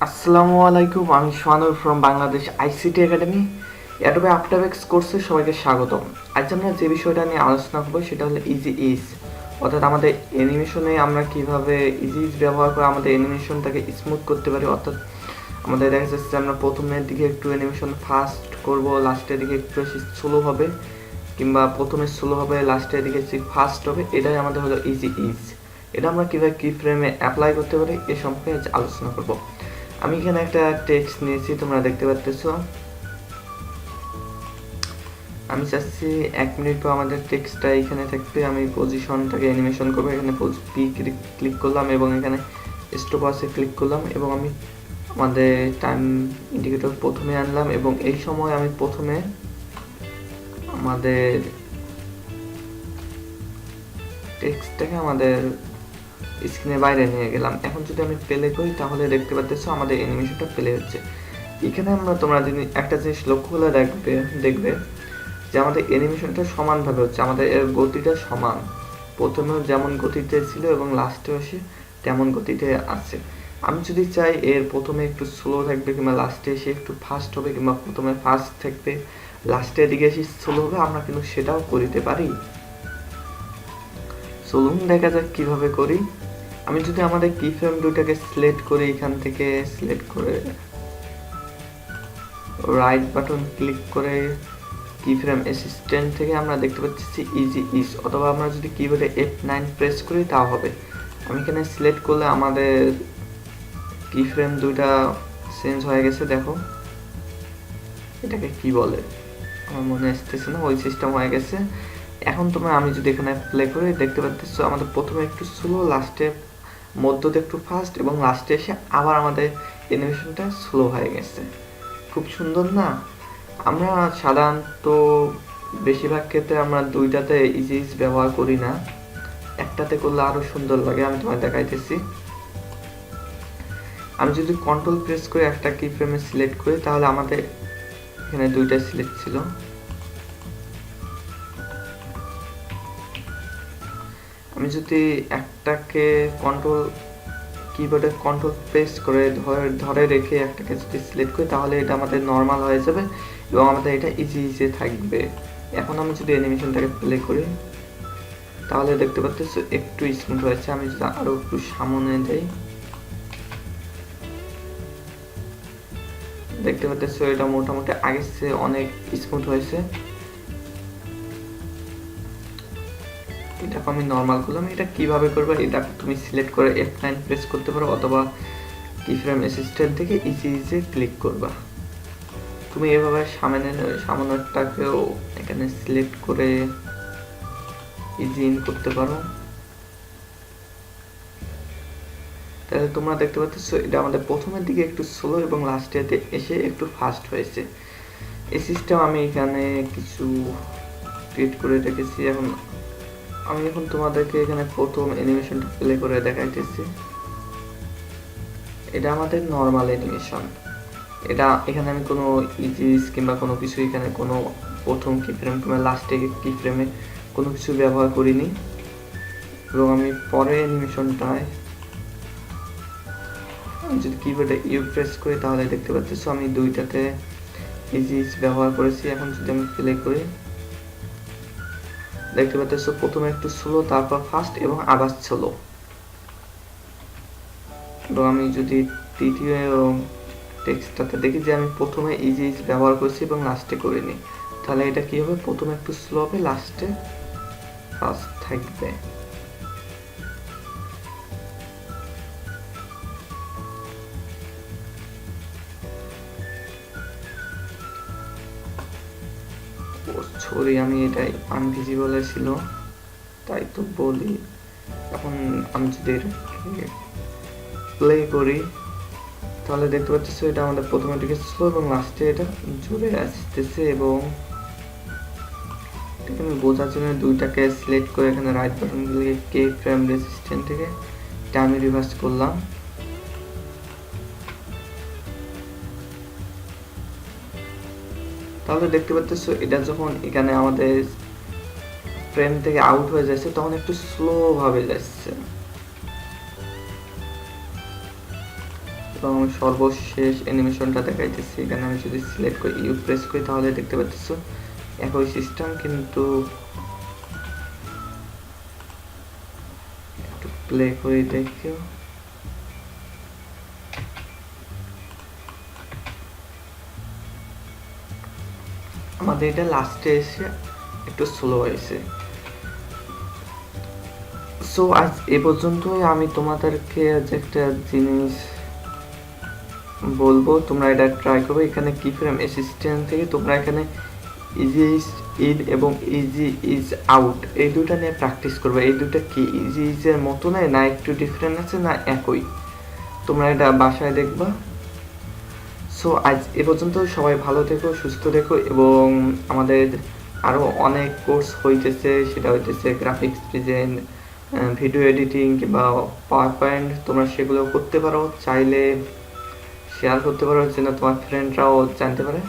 আসসালামু আলাইকুম, আমি Sohanur from Bangladesh ICT academy. Adobe after effects কোর্সে সবাইকে স্বাগতম। আজ আমরা যে বিষয়টা নিয়ে আলোচনা করবো সেটা হলো ইজি ইজ, অর্থাৎ আমাদের অ্যানিমেশনে আমরা কিভাবে ইজি ইজ ব্যবহার করে আমাদের অ্যানিমেশনটাকে স্মুথ করতে পারি। অর্থাৎ আমাদের দেখা যাচ্ছে আমরা প্রথমের দিকে একটু অ্যানিমেশন ফাস্ট করব, লাস্টের দিকে একটু বেশি স্লো হবে, কিংবা প্রথমে স্লো হবে লাস্টের দিকে ফাস্ট হবে। এটাই আমাদের হলো ইজি ইজ। এটা আমরা কীভাবে কি ফ্রেমে অ্যাপ্লাই করতে পারি এ সম্পর্কে আজ আলোচনা করব। আমি এখানে একটা টেক্সট নিয়েছি, তোমরা দেখতে পাচ্ছ। আমি চাচ্ছি 1 মিনিট পর আমাদের টেক্সটটা এখানে থাকবে। আমি পজিশনটাকে অ্যানিমেশন করবো। এখানে পি ক্লিক করলাম এবং এখানে স্টপাসে ক্লিক করলাম এবং আমি আমাদের টাইম ইন্ডিকেটর প্রথমে আনলাম এবং এই সময় আমি প্রথমে আমাদের টেক্সটটাকে আমাদের স্ক্রিনের বাইরে নিয়ে গেলাম। এখন যদি আমি প্লে করি তাহলে দেখতে পাচ্ছ আমাদের অ্যানিমেশনটা প্লে হচ্ছে। এখানে তোমরা যদি একটা জিনিস লক্ষ্য করে দেখবে যে আমাদের অ্যানিমেশনটা সমানভাবে হচ্ছে, আমাদের এর গতিটা সমান। প্রথমেও যেমন গতিতে ছিল এবং লাস্টে এসে তেমন গতিতে আছে। আমি যদি চাই এর প্রথমে একটু স্লো থাকবে, কিংবা লাস্টে এসে একটু ফাস্ট হবে, কিংবা প্রথমে ফাস্ট থাকবে লাস্টের দিকে এসে স্লো হবে, আমরা কিন্তু সেটাও করতে পারি। চলুন দেখা যাক কিভাবে করি। আমি যদি আমাদের কি ফ্রেম দুটাকে সিলেক্ট করি, এখান থেকে সিলেক্ট করে রাইট বাটন ক্লিক করে কি ফ্রেম অ্যাসিস্ট্যান্ট থেকে আমরা দেখতে পাচ্ছি ইজি ইজ, অথবা আমরা যদি কিবোর্ডে F9 প্রেস করি তাও হবে। আমি এখানে সিলেক্ট করলে আমাদের কি ফ্রেম দুইটা চেঞ্জ হয়ে গেছে। দেখো এটাকে কি বলে আমার মনে আসতেছে না, ওই সিস্টেম হয়ে গেছে। এখন আমি যদি এখানে প্লে করি দেখতে পাচ্ছ আমাদের প্রথমে একটু স্লো, লাস্টে মধ্যতে একটু ফাস্ট এবং লাস্টে এসে আবার আমাদের অ্যানিমেশনটা স্লো হয়ে গেছে। খুব সুন্দর না? আমরা সাধারণত বেশিরভাগ ক্ষেত্রে আমরা দুইটাতে ইজি ইজ ব্যবহার করি না, একটাতে করলে আরো সুন্দর লাগে। আমি তোমায় দেখাইতেছি। আমি যদি কন্ট্রোল প্রেস করে একটা কি ফ্রেমে সিলেক্ট করি তাহলে আমাদের এখানে দুইটা সিলেক্ট ছিল। আমি যদি একটাকে কন্ট্রোল কিবোর্ডে কন্ট্রোল প্রেস করে ধরে রেখে একটাকে যদি সিলেক্ট করি তাহলে এটা আমাদের নর্মাল হয়ে যাবে এবং আমাদের এটা ইজি ইজি থাকবে। এখন আমি যদি অ্যানিমেশনটাকে প্লে করি তাহলে দেখতে পাচ্ছ একটু স্মুথ হয়েছে। আমি যদি আরো একটু সামনে যাই দেখতে পাচ্ছ এটা মোটামুটি আগের চেয়ে অনেক স্মুথ হয়েছে। এটা আমি নর্মাল করলাম। এটা কিভাবে করবে, এটা তুমি সিলেক্ট করে F9 প্রেস করতে পারো, অথবা কি ফ্রেম অ্যাসিস্ট্যান্ট থেকে ইজি ইজি ক্লিক করবা। তুমি এভাবে সামনেরটাকেও এখানে সিলেক্ট করে ইজি ইন করতে পারো। তাহলে তোমরা দেখতে পাচ্ছ এটা আমাদের প্রথমের দিকে একটু স্লো এবং লাস্টেতে এসে একটু ফাস্ট হয়েছে। এই সিস্টেম আমি এখানে কিছু ক্রিয়েট করে রেখেছি। আমি এখন তোমাদেরকে এখানে প্রথম অ্যানিমেশনটা প্লে করে দেখাইতেছি। এটা আমাদের নর্মাল অ্যানিমেশন। এটা এখানে আমি কোনো ইজিস কিংবা কোনো কিছু এখানে কোনো প্রথম কি ফ্রেম কিংবা লাস্টে কি ফ্রেমে কোনো কিছু ব্যবহার করিনি। এবং আমি পরে অ্যানিমেশনটায় আমি যদি কিবোর্ডে ইউ প্রেস করি তাহলে দেখতে পাচ্ছি আমি দুইটাতে ইজিস ব্যবহার করেছি। এখন যদি আমি প্লে করি দেখতে পাচ্ছ প্রথমে একটু স্লো, তারপর ফাস্ট এবং আবার স্লো। এবং আমি যদি তৃতীয় টেক্সটটাতে দেখি যে আমি প্রথমে ইজি ইজ ব্যবহার করছি এবং লাস্টে করিনি, তাহলে এটা কি হবে, প্রথমে একটু স্লো হবে, লাস্টে ফাস্ট থাকবে। সরি, আমি এটাই আনভিজিবল ছিল তাই তো বলি। এখন আমি যদি এটাকে প্লে করি তাহলে দেখতে পাচ্ছি এটা আমাদের প্রথমে দিকে স্লো এবং লাস্টে এটা জোরে আসতেছে। এবং আমি বোঝার জন্য দুইটাকে সিলেক্ট করে এখানে রাইট বাটন ক্লিক কে ফ্রেম রেজিস্ট্যান্ট থেকে এটা আমি রিভার্স করলাম। তাহলে দেখতে পাচ্ছ এটা যখন এখানে আমাদের ফ্রেম থেকে আউট হয়ে যাচ্ছে তখন একটু স্লো ভাবে যাচ্ছে। এবং আমি সর্বশেষ অ্যানিমেশনটা দেখাইতেছি। এখানে আমি যদি সিলেক্ট করি ইউ প্রেস করি তাহলে দেখতে পাচ্ছ একই সিস্টেম, কিন্তু একটু প্লে করে দেখো। আমাদের এটা লাস্টে এসে একটু স্লো হয়েছে। সো আজ এ পর্যন্তই। আমি তোমাদেরকে আজ একটা জিনিস বলবো, তোমরা এটা ট্রাই করবে। এখানে কি ফ্রেম অ্যাসিস্ট্যান্ট থেকে তোমরা এখানে ইজি ইজ ইন এবং ইজি ইজ আউট এই দুটো নিয়ে প্র্যাকটিস করবে। এই দুটো কি ইজি ইজের মতো নয়, না একটু ডিফারেন্ট আছে, না একই, তোমরা এটা বাসায় দেখবা। সো আজ এ পর্যন্ত। সবাই ভালো থেকো, সুস্থ থেকো, এবং আমাদের আরও অনেক কোর্স হইতেছে, সেটা হইতেছে গ্রাফিক্স ডিজাইন, ভিডিও এডিটিং কিংবা পাওয়ার পয়েন্ট। তোমরা সেগুলো করতে পারো, চাইলে শেয়ার করতে পারো যেন তোমার ফ্রেন্ডরাও জানতে পারে।